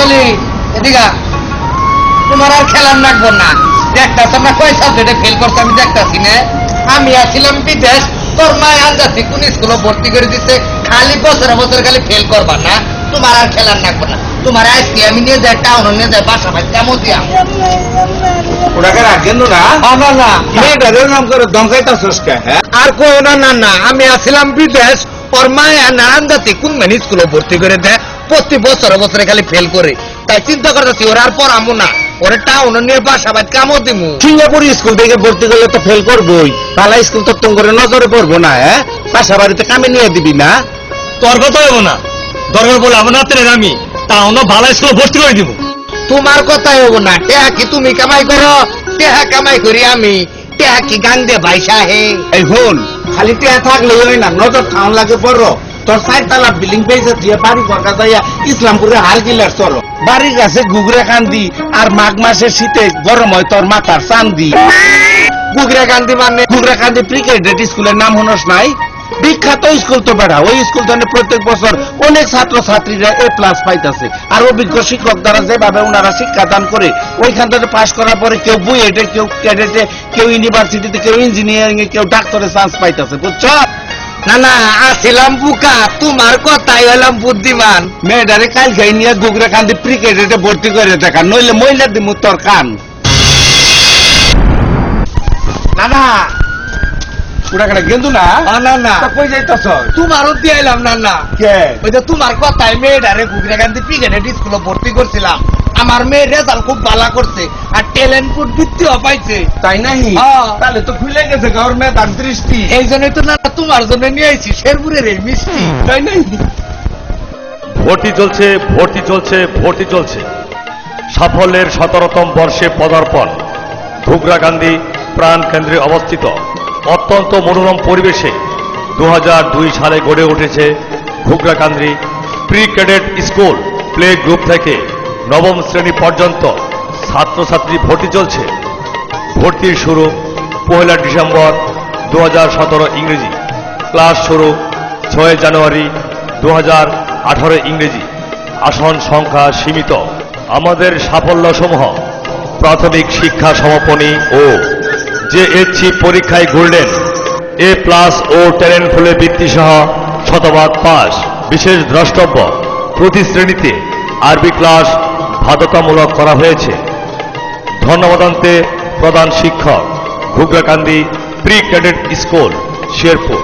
চলি এদিকে তোমার আর খেলার রাখবো না দেখতাছ না কয় সাবজেক্টে ফেল করছে আমি দেখতাছি না আমি আসছিলাম বিদেশ তোর মায় আনজাতি কোন স্কুলে ভর্তি করে দিচ্ছে খালি বছরে বছরে খালি ফেল করবা না তোমার আর খেলার রাখবো না তোমার আজকে আমি নিয়ে যাই টাউন নিয়ে যাই বাসা ভাই কেমন দিয়া ওটাকে রাখেন না না না মেয়েটাদের নাম করে দমকাইতাছস কে হ্যাঁ আর কই না না না আমি আসছিলাম বিদেশ ওর মায় নানান জাতি কোন মানে স্কুলে ভর্তি করে দেয় প্রতি বছরে বছরে খালি ফেল করে তাই চিন্তা করতেছি ওরা আর পড়ামো না ওরে টাউন নিয়ে বাসা ভাই কেমন দিমু সিঙ্গাপুর স্কুল থেকে ভর্তি করলে তো ফেল করবই পালা স্কুল তো তোম করে নজরে পড়বো না হ্যাঁ বাসা বাড়িতে কামে নিয়ে দিবি না তোর কথা হইব না দরকার বলে আপনার আমি টাউন ভালো স্কুলে ভর্তি করে দিব তোমার কথাই হবো না টেহা কি তুমি কামাই করো টেহা কামাই করি আমি টেহা কি গাং দে ভাই সাহে এই হন খালি টেয়া থাকলে হয় না নজর টাউন লাগে পড়ো তোর 4 তলা বিল্ডিং পেয়েছে তুই বাড়ি ঘরকা যাইয়া ইসলামপুরে হাল গিলার চলো বাড়ির কাছে গুগরা কান্দি আর মাঘ মাসের শীতে গরম হয় তোর মাথার চান্দি গুগরা কান্দি মানে গুগরা কান্দি ক্রিকেট স্কুলের নাম হনস নাই বিখ্যাত স্কুল তো বেড়া ওই স্কুল তো প্রত্যেক বছর অনেক ছাত্র ছাত্রীরা A+ পাইতেছে আর অভিজ্ঞ শিক্ষক দ্বারা যেভাবে ওনারা শিক্ষাদান করে ওইখান থেকে পাশ করার পরে কেউ বুয়েটে কেউ ক্যাডেটে কেউ ইউনিভার্সিটিতে কেউ ইঞ্জিনিয়ারিং এ কেউ ডাক্তারের চান্স পাইতেছে বুঝছো না না আসিলাম বুকা তোমার কথাই হলাম বুদ্ধিমান মেয়েটারে কাল খাই নিয়ে গুগরা কান্দি ক্রিকেটে ভর্তি করে দেখা নইলে মহিলা দিমু তোর কান না না ওটা কেন গেন্দু না না না তা কই যাইতাছ তোমারও দিয়াইলাম না না কে ওই যে তোমার কথাই মেয়েটারে গুগরা কান্দি ক্রিকেট স্কুলে ভর্তি করছিলাম আমার মেয়ের রেজাল্ট খুব ভালো করছে আর ট্যালেন্ট ফুড বৃত্তিও পাইছে তাই নাহি হ্যাঁ। তাহলে তো খুলে গেছে গভর্নমেন্ট আর দৃষ্টি এই জন্যই তো না তোমার জন্য নিয়ে আইছি শেরপুরের এই মিষ্টি তাই নাহি ভর্তি চলছে ভর্তি চলছে ভর্তি চলছে সাফল্যের 17তম বর্ষে পদার্পণ ঘুগরাকান্দি প্রাণ কেন্দ্রে অবস্থিত অত্যন্ত মনোরম পরিবেশে 2002 সালে গড়ে উঠেছে Ghugrakandi pre cadet school play group থেকে নবম শ্রেণী পর্যন্ত ছাত্রছাত্রী ভর্তি চলছে ভর্তির শুরু 1 ডিসেম্বর 2017 ইংরেজি ক্লাস শুরু 6 জানুয়ারি 2018 ইংরেজি আসন সংখ্যা সীমিত আমাদের সাফল্যসমূহ প্রাথমিক শিক্ষা সমাপনী ও JHC পরীক্ষায় ঘুরলেন A+ ও ট্যালেন্ট ফুলে বৃত্তি সহ শতভাগ পাস বিশেষ দ্রষ্টব্য প্রতি শ্রেণীতে আরবি ক্লাস বাধ্যতামূলক করা হয়েছে ধন্যবাদান্তে প্রধান শিক্ষক ঘুগরাকান্দি প্রি ক্যাডেট স্কুল শেরপুর।